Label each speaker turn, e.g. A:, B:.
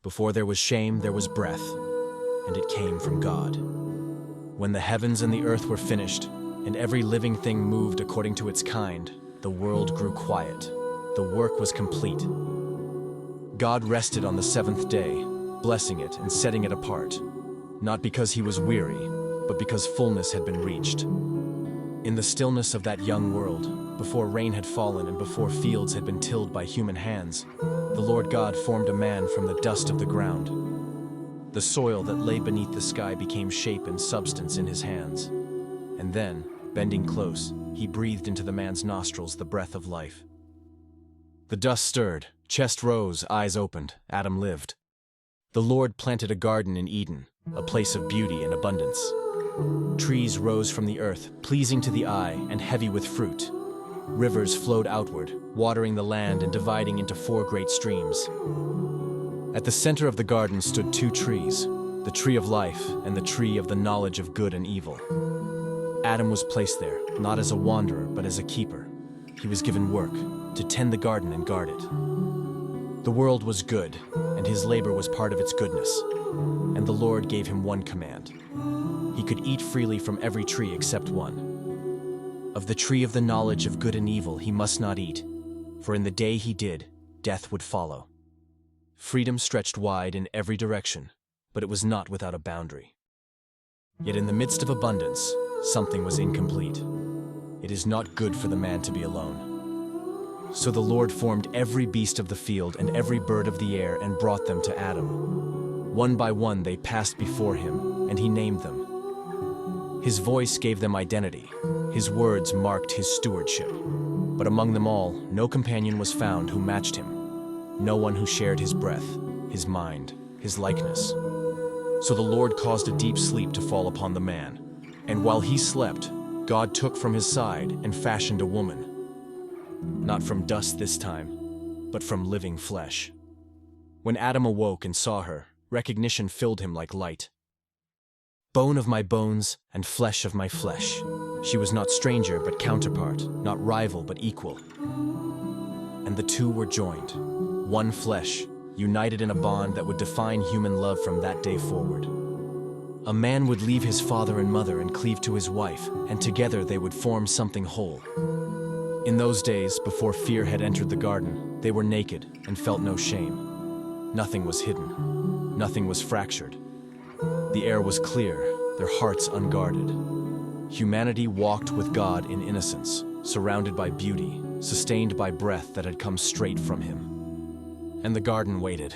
A: Before there was shame, there was breath, and it came from God. When the heavens and the earth were finished, and every living thing moved according to its kind, the world grew quiet. The work was complete. God rested on the seventh day, blessing it and setting it apart, not because he was weary, but because fullness had been reached. In the stillness of that young world, before rain had fallen and before fields had been tilled by human hands, the Lord God formed a man from the dust of the ground. The soil that lay beneath the sky became shape and substance in his hands. And then, bending close, he breathed into the man's nostrils the breath of life. The dust stirred, chest rose, eyes opened, Adam lived. The Lord planted a garden in Eden, a place of beauty and abundance. Trees rose from the earth, pleasing to the eye and heavy with fruit. Rivers flowed outward, watering the land and dividing into 4 great streams. At the center of the garden stood 2 trees, the tree of life and the tree of the knowledge of good and evil. Adam was placed there, not as a wanderer, but as a keeper. He was given work, to tend the garden and guard it. The world was good, and his labor was part of its goodness. And the Lord gave him one command. He could eat freely from every tree except one. Of the tree of the knowledge of good and evil he must not eat, for in the day he did, death would follow. Freedom stretched wide in every direction, but it was not without a boundary. Yet in the midst of abundance, something was incomplete. It is not good for the man to be alone. So the Lord formed every beast of the field and every bird of the air and brought them to Adam. One by one they passed before him, and he named them. His voice gave them identity. His words marked his stewardship. But among them all, no companion was found who matched him. No one who shared his breath, his mind, his likeness. So the Lord caused a deep sleep to fall upon the man. And while he slept, God took from his side and fashioned a woman. Not from dust this time, but from living flesh. When Adam awoke and saw her, recognition filled him like light. Bone of my bones and flesh of my flesh. She was not stranger but counterpart, not rival but equal. And the two were joined, one flesh, united in a bond that would define human love from that day forward. A man would leave his father and mother and cleave to his wife, and together they would form something whole. In those days, before fear had entered the garden, they were naked and felt no shame. Nothing was hidden. Nothing was fractured. The air was clear, their hearts unguarded. Humanity walked with God in innocence, surrounded by beauty, sustained by breath that had come straight from him. And the garden waited.